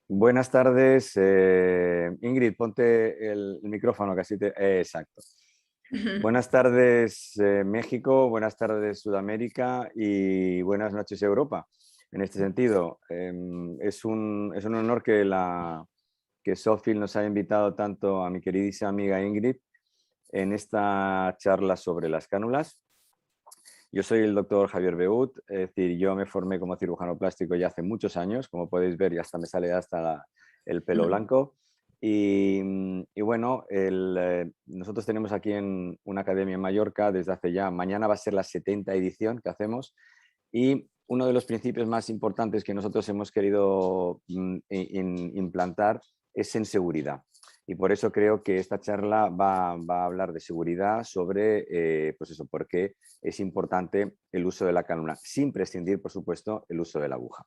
Buenas tardes, Ingrid, ponte el micrófono, que así te... exacto. Buenas tardes, México, buenas tardes, Sudamérica y buenas noches, Europa. En este sentido, es un honor que Sophie nos haya invitado tanto a mi queridísima amiga Ingrid en esta charla sobre las cánulas. Yo soy el doctor Javier Beut, es decir, yo me formé como cirujano plástico ya hace muchos años, como podéis ver, ya hasta me sale el pelo blanco. Y bueno, nosotros tenemos aquí en una academia en Mallorca desde hace ya, mañana va a ser la 70ª edición que hacemos, y uno de los principios más importantes que nosotros hemos querido implantar es en seguridad. Y por eso creo que esta charla va a hablar de seguridad sobre, pues eso, por qué es importante el uso de la cánula, sin prescindir, por supuesto, el uso de la aguja.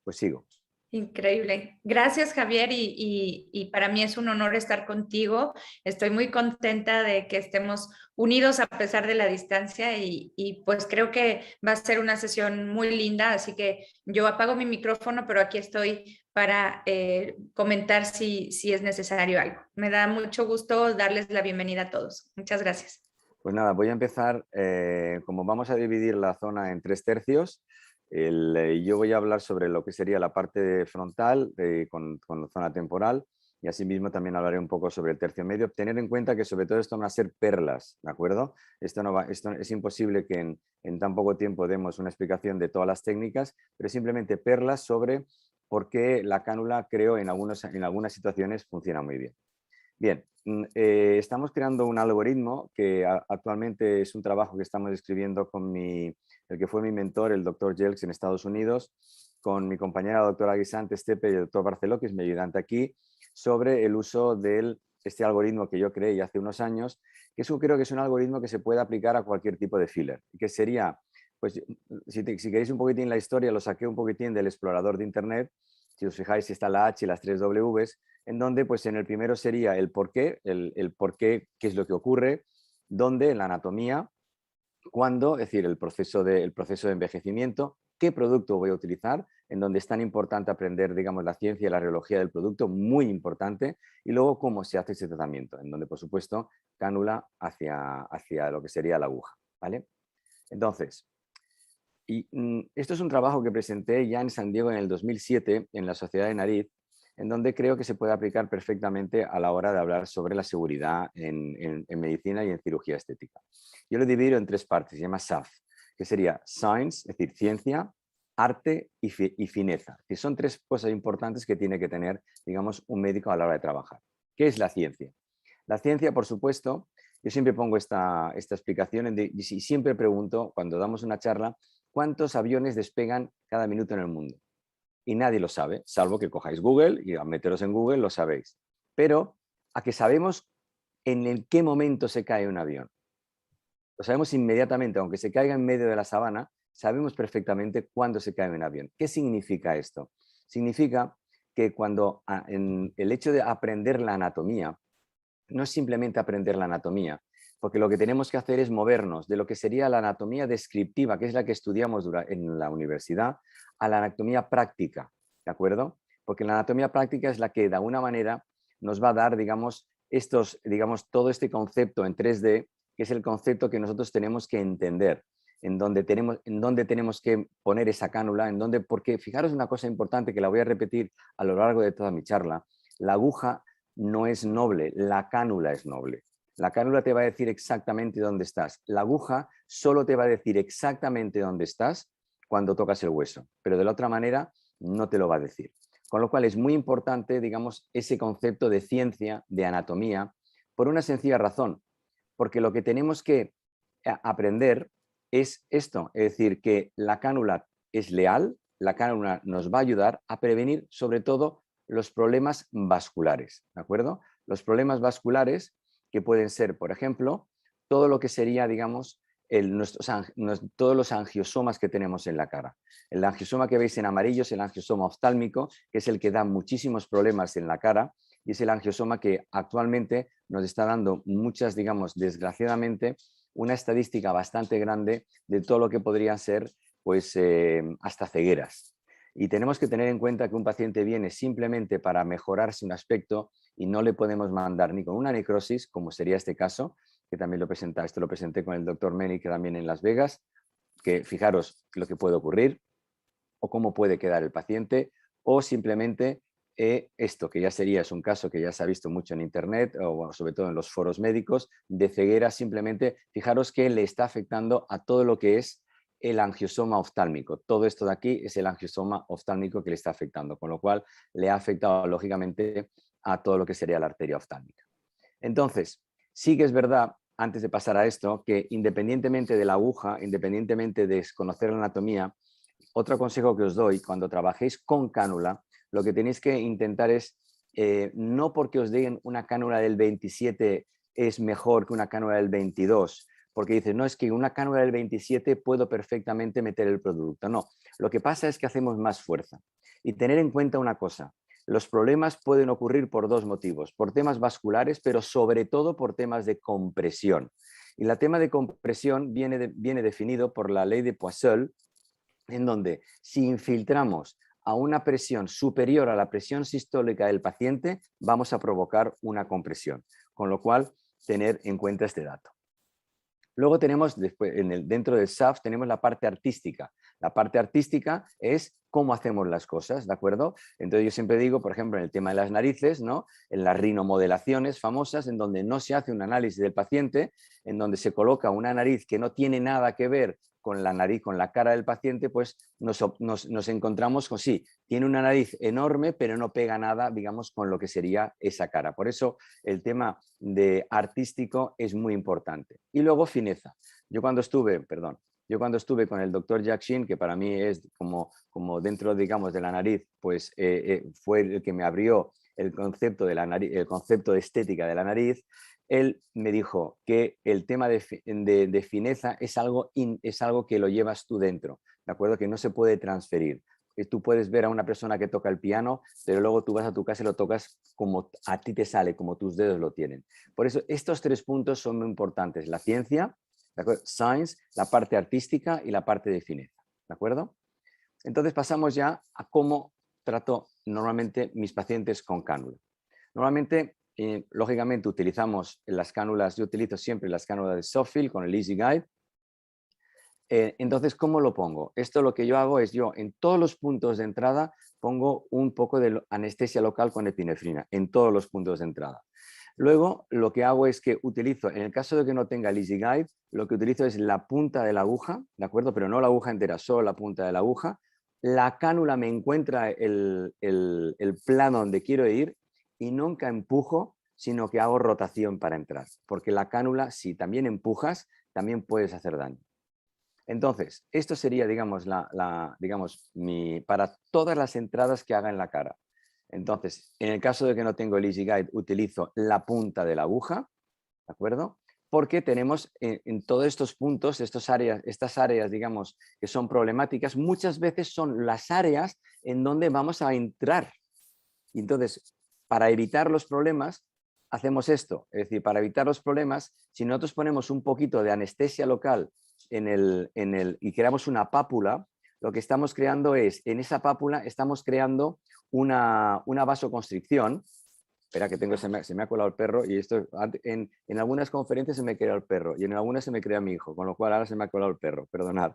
Pues sigo. Increíble. Gracias, Javier, y para mí es un honor estar contigo. Estoy muy contenta de que estemos unidos a pesar de la distancia y pues creo que va a ser una sesión muy linda, así que yo apago mi micrófono, pero aquí estoy para comentar si es necesario algo. Me da mucho gusto darles la bienvenida a todos. Muchas gracias. Pues nada, voy a empezar, como vamos a dividir la zona en 3 tercios, yo voy a hablar sobre lo que sería la parte frontal con zona temporal, y asimismo también hablaré un poco sobre el tercio medio. Tener en cuenta que sobre todo esto van a ser perlas, ¿de acuerdo? Esto es imposible que en tan poco tiempo demos una explicación de todas las técnicas, pero simplemente perlas sobre por qué la cánula, creo, en algunas situaciones funciona muy bien. Bien, estamos creando un algoritmo que actualmente es un trabajo que estamos escribiendo con el que fue mi mentor, el doctor Jelks en Estados Unidos, con mi compañera la doctora Guisante Estepe y el doctor Barceló, que es mi ayudante aquí, sobre el uso de este algoritmo que yo creé hace unos años, que creo que es un algoritmo que se puede aplicar a cualquier tipo de filler, que sería, pues si queréis un poquitín la historia, lo saqué un poquitín del explorador de Internet. Si os fijáis, está la H y las 3 Ws, en donde pues en el primero sería el por qué, el por qué, qué es lo que ocurre, dónde, en la anatomía, cuándo, es decir, el proceso de envejecimiento, qué producto voy a utilizar, en donde es tan importante aprender, digamos, la ciencia y la radiología del producto, muy importante, y luego cómo se hace ese tratamiento, en donde, por supuesto, cánula hacia lo que sería la aguja, ¿vale? Entonces, esto es un trabajo que presenté ya en San Diego en el 2007 en la Sociedad de Nariz, en donde creo que se puede aplicar perfectamente a la hora de hablar sobre la seguridad en medicina y en cirugía estética. Yo lo divido en 3 partes, se llama SAF, que sería Science, es decir, ciencia, arte y fineza, que son 3 cosas importantes que tiene que tener, digamos, un médico a la hora de trabajar. ¿Qué es la ciencia? La ciencia, por supuesto, yo siempre pongo esta explicación y siempre pregunto, cuando damos una charla, ¿cuántos aviones despegan cada minuto en el mundo? Y nadie lo sabe, salvo que cojáis Google y al meteros en Google lo sabéis. Pero a que sabemos en qué momento se cae un avión. Lo sabemos inmediatamente, aunque se caiga en medio de la sabana, sabemos perfectamente cuándo se cae un avión. ¿Qué significa esto? Significa que cuando en el hecho de aprender la anatomía, no es simplemente aprender la anatomía, porque lo que tenemos que hacer es movernos de lo que sería la anatomía descriptiva, que es la que estudiamos en la universidad, a la anatomía práctica, ¿de acuerdo? Porque la anatomía práctica es la que de alguna manera nos va a dar, digamos, todo este concepto en 3D, que es el concepto que nosotros tenemos que entender, en dónde tenemos que poner esa cánula, porque fijaros una cosa importante que la voy a repetir a lo largo de toda mi charla: la aguja no es noble, la cánula es noble. La cánula te va a decir exactamente dónde estás. La aguja solo te va a decir exactamente dónde estás cuando tocas el hueso, pero de la otra manera no te lo va a decir. Con lo cual es muy importante, digamos, ese concepto de ciencia, de anatomía, por una sencilla razón, porque lo que tenemos que aprender es esto, es decir, que la cánula es leal, la cánula nos va a ayudar a prevenir sobre todo los problemas vasculares, ¿de acuerdo? Los problemas vasculares que pueden ser, por ejemplo, todo lo que sería, digamos, todos los angiosomas que tenemos en la cara. El angiosoma que veis en amarillo es el angiosoma oftálmico, que es el que da muchísimos problemas en la cara, y es el angiosoma que actualmente nos está dando muchas, digamos, desgraciadamente, una estadística bastante grande de todo lo que podrían ser, pues, hasta cegueras. Y tenemos que tener en cuenta que un paciente viene simplemente para mejorarse un aspecto y no le podemos mandar ni con una necrosis, como sería este caso, que también esto lo presenté con el doctor Meni, que también en Las Vegas, que fijaros lo que puede ocurrir o cómo puede quedar el paciente, o simplemente esto, que ya sería, es un caso que ya se ha visto mucho en internet, o bueno, sobre todo en los foros médicos, de ceguera simplemente, fijaros que le está afectando a todo lo que es el angiosoma oftálmico. Todo esto de aquí es el angiosoma oftálmico que le está afectando, con lo cual le ha afectado lógicamente a todo lo que sería la arteria oftálmica. Entonces, sí que es verdad, antes de pasar a esto, que independientemente de la aguja, independientemente de conocer la anatomía, otro consejo que os doy, cuando trabajéis con cánula, lo que tenéis que intentar es, no porque os den una cánula del 27 es mejor que una cánula del 22, porque dices, no, es que una cánula del 27 puedo perfectamente meter el producto. No, lo que pasa es que hacemos más fuerza. Y tener en cuenta una cosa, los problemas pueden ocurrir por dos motivos, por temas vasculares, pero sobre todo por temas de compresión. Y el tema de compresión viene definido por la ley de Poiseuille, en donde si infiltramos a una presión superior a la presión sistólica del paciente, vamos a provocar una compresión. Con lo cual, tener en cuenta este dato. Luego tenemos, después, dentro del SAF, tenemos la parte artística. La parte artística es cómo hacemos las cosas, ¿de acuerdo? Entonces yo siempre digo, por ejemplo, en el tema de las narices, ¿no? En las rinomodelaciones famosas, en donde no se hace un análisis del paciente, en donde se coloca una nariz que no tiene nada que ver con la nariz, con la cara del paciente, pues nos encontramos con, sí, tiene una nariz enorme, pero no pega nada, digamos, con lo que sería esa cara. Por eso el tema de artístico es muy importante. Y luego fineza. Yo cuando estuve con el doctor Jack Shin, que para mí es como dentro, digamos, de la nariz, pues fue el que me abrió el concepto de la nariz, el concepto de estética de la nariz. Él me dijo que el tema de fineza es algo que lo llevas tú dentro, ¿de acuerdo? Que no se puede transferir. Tú puedes ver a una persona que toca el piano, pero luego tú vas a tu casa y lo tocas como a ti te sale, como tus dedos lo tienen. Por eso estos tres puntos son muy importantes. La ciencia, ¿de acuerdo? Science, la parte artística y la parte de fineza, ¿de acuerdo? Entonces pasamos ya a cómo trato normalmente mis pacientes con cánula. Normalmente, lógicamente, utilizamos las cánulas, yo utilizo siempre las cánulas de Softfill con el Easy Guide. Entonces, ¿cómo lo pongo? Esto lo que yo hago es yo en todos los puntos de entrada pongo un poco de anestesia local con epinefrina, en todos los puntos de entrada. Luego, lo que hago es que utilizo, en el caso de que no tenga el Easy Guide, lo que utilizo es la punta de la aguja, ¿de acuerdo? Pero no la aguja entera, solo la punta de la aguja. La cánula me encuentra el plano donde quiero ir y nunca empujo, sino que hago rotación para entrar. Porque la cánula, si también empujas, también puedes hacer daño. Entonces, esto sería, digamos, para todas las entradas que haga en la cara. Entonces, en el caso de que no tengo el Easy Guide, utilizo la punta de la aguja, ¿de acuerdo? Porque tenemos en todos estos puntos, estas áreas, digamos, que son problemáticas, muchas veces son las áreas en donde vamos a entrar. Y entonces, para evitar los problemas, hacemos esto. Es decir, para evitar los problemas, si nosotros ponemos un poquito de anestesia local y creamos una pápula, lo que estamos creando es, en esa pápula estamos creando una vasoconstricción. Espera, que se me ha colado el perro y esto en algunas conferencias se me crea el perro y en algunas se me crea mi hijo, con lo cual ahora se me ha colado el perro, perdonad.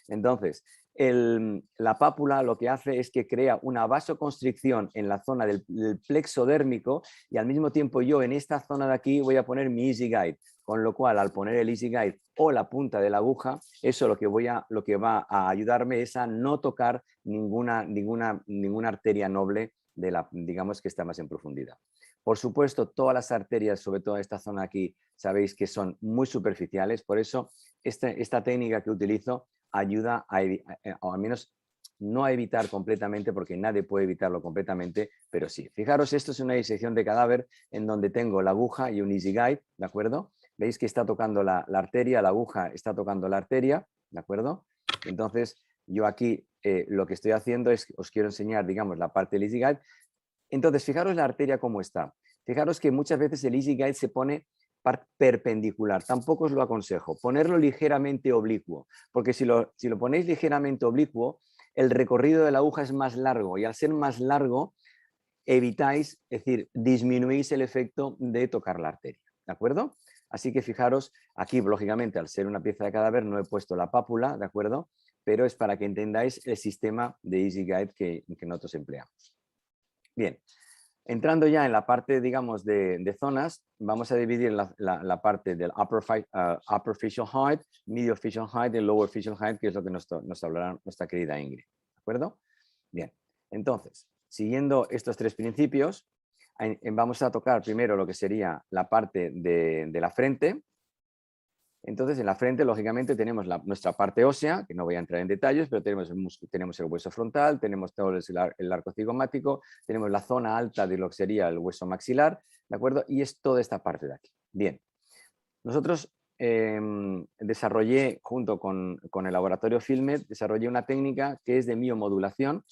Entonces, la pápula lo que hace es que crea una vasoconstricción en la zona del plexo dérmico y al mismo tiempo yo en esta zona de aquí voy a poner mi Easy Guide, con lo cual al poner el Easy Guide o la punta de la aguja, eso lo que va a ayudarme es a no tocar ninguna arteria noble digamos que está más en profundidad. Por supuesto, todas las arterias, sobre todo esta zona aquí, sabéis que son muy superficiales, por eso esta técnica que utilizo ayuda o al menos no a evitar completamente, porque nadie puede evitarlo completamente, pero sí. Fijaros, esto es una disección de cadáver en donde tengo la aguja y un Easy Guide, ¿de acuerdo? Veis que está tocando la arteria, la aguja está tocando la arteria, ¿de acuerdo? Entonces, yo aquí lo que estoy haciendo es, os quiero enseñar, digamos, la parte del Easy Guide. Entonces, fijaros la arteria cómo está. Fijaros que muchas veces el Easy Guide se pone perpendicular. Tampoco os lo aconsejo. Ponerlo ligeramente oblicuo, porque si lo ponéis ligeramente oblicuo, el recorrido de la aguja es más largo y al ser más largo evitáis, es decir, disminuís el efecto de tocar la arteria, ¿de acuerdo? Así que fijaros, aquí lógicamente al ser una pieza de cadáver no he puesto la pápula, ¿de acuerdo? Pero es para que entendáis el sistema de EasyGuide que nosotros empleamos. Bien, entrando ya en la parte, digamos, de zonas, vamos a dividir la parte del upper facial height, medial facial height y lower facial height, que es lo que nos hablará nuestra querida Ingrid, ¿de acuerdo? Bien, entonces, siguiendo estos tres principios, vamos a tocar primero lo que sería la parte de la frente. Entonces, en la frente, lógicamente, tenemos nuestra parte ósea, que no voy a entrar en detalles, pero tenemos el hueso frontal, tenemos todo el arco cigomático, tenemos la zona alta de lo que sería el hueso maxilar, ¿de acuerdo? Y es toda esta parte de aquí. Bien, nosotros desarrollé, junto con el laboratorio Filmed, desarrollé una técnica que es de miomodulación.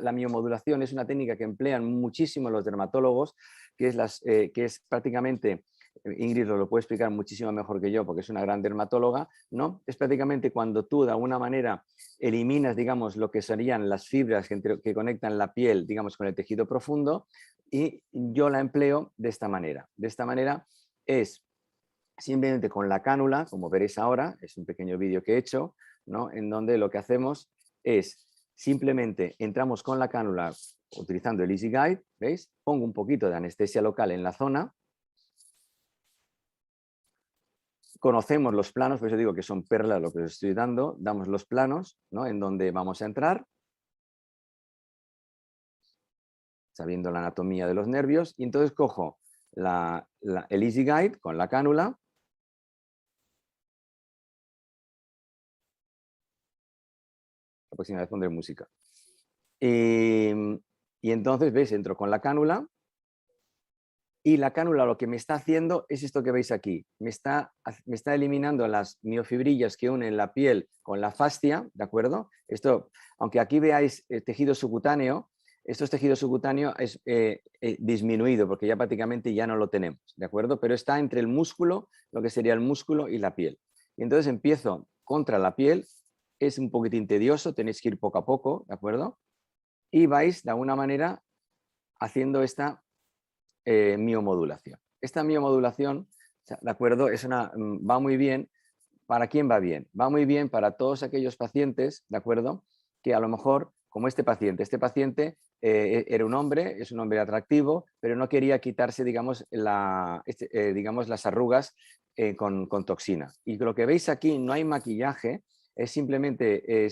La miomodulación es una técnica que emplean muchísimo los dermatólogos, que es prácticamente... Ingrid lo puede explicar muchísimo mejor que yo porque es una gran dermatóloga, ¿no? Es prácticamente cuando tú de alguna manera eliminas, digamos, lo que serían las fibras que conectan la piel, digamos, con el tejido profundo, y yo la empleo de esta manera. De esta manera es simplemente con la cánula, como veréis ahora, es un pequeño vídeo que he hecho, ¿no? En donde lo que hacemos es simplemente entramos con la cánula utilizando el EasyGuide, ¿veis? Pongo un poquito de anestesia local en la zona. Conocemos los planos, por eso digo que son perlas lo que os estoy dando, damos los planos, ¿no? En donde vamos a entrar, sabiendo la anatomía de los nervios, y entonces cojo el EasyGuide con la cánula. La próxima vez pondré música. Y entonces, ¿veis? Entro con la cánula. Y la cánula lo que me está haciendo es esto que veis aquí. Me está eliminando las miofibrillas que unen la piel con la fascia, ¿de acuerdo? Esto, aunque aquí veáis tejido subcutáneo, estos tejidos subcutáneos es disminuido porque ya prácticamente ya no lo tenemos, ¿de acuerdo? Pero está entre el músculo, lo que sería el músculo y la piel. Y entonces empiezo contra la piel, es un poquitín tedioso, tenéis que ir poco a poco, ¿de acuerdo? Y vais de alguna manera haciendo esta miomodulación. Esta miomodulación, ¿de acuerdo? Va muy bien. ¿Para quién va bien? Va muy bien para todos aquellos pacientes, ¿de acuerdo? Que a lo mejor, como este paciente era un hombre, es un hombre atractivo, pero no quería quitarse, digamos, digamos las arrugas con toxina. Y lo que veis aquí, no hay maquillaje, simplemente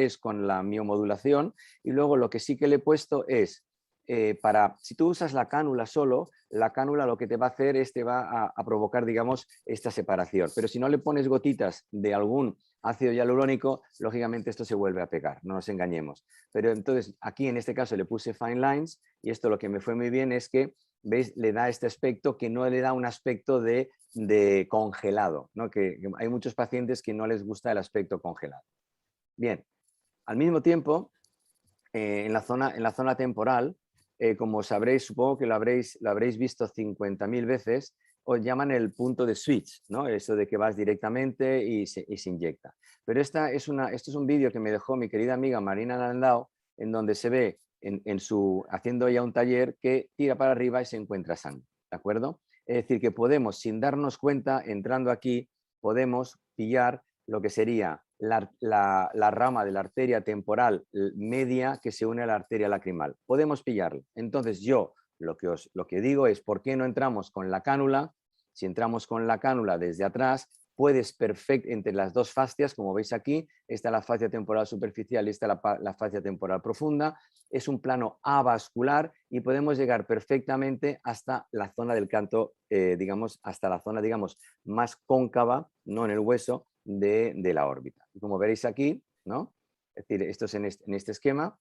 es con la miomodulación, y luego lo que sí que le he puesto es si tú usas la cánula solo, la cánula lo que te va a hacer es te va a provocar, digamos, esta separación. Pero si no le pones gotitas de algún ácido hialurónico, lógicamente esto se vuelve a pegar, no nos engañemos. Pero entonces aquí en este caso le puse Fine Lines y esto lo que me fue muy bien es que, ¿veis? Le da este aspecto que no le da un aspecto de congelado, ¿no? Que hay muchos pacientes que no les gusta el aspecto congelado. Bien, al mismo tiempo, en la zona temporal, como sabréis, supongo que lo habréis visto 50.000 veces, os llaman el punto de switch, ¿no? Eso de que vas directamente y se inyecta. Pero esto es un vídeo que me dejó mi querida amiga Marina Landau, en donde se ve haciendo ya un taller que tira para arriba y se encuentra sangre, ¿de acuerdo? Es decir, que podemos, sin darnos cuenta, entrando aquí, podemos pillar lo que sería la rama de la arteria temporal media que se une a la arteria lacrimal. Podemos pillarlo. Entonces yo lo que digo es, ¿por qué no entramos con la cánula? Si entramos con la cánula desde atrás, puedes entre las dos fascias, como veis aquí, esta es la fascia temporal superficial y esta es la fascia temporal profunda. Es un plano avascular y podemos llegar perfectamente hasta la zona del canto, digamos, hasta la zona, digamos, más cóncava, no en el hueso, de la órbita. Y como veréis aquí, ¿no? Es decir, esto es en este esquema.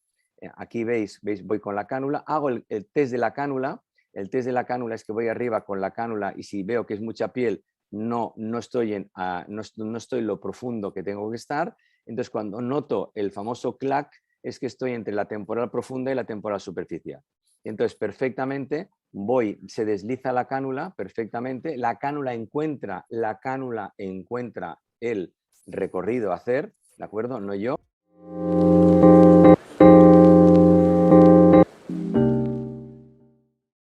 Aquí veis, voy con la cánula, hago el test de la cánula. El test de la cánula es que voy arriba con la cánula y si veo que es mucha piel, no estoy lo profundo que tengo que estar. Entonces, cuando noto el famoso clac, es que estoy entre la temporal profunda y la temporal superficial. Entonces, perfectamente, se desliza la cánula perfectamente, la cánula encuentra el recorrido a hacer, ¿de acuerdo? No yo.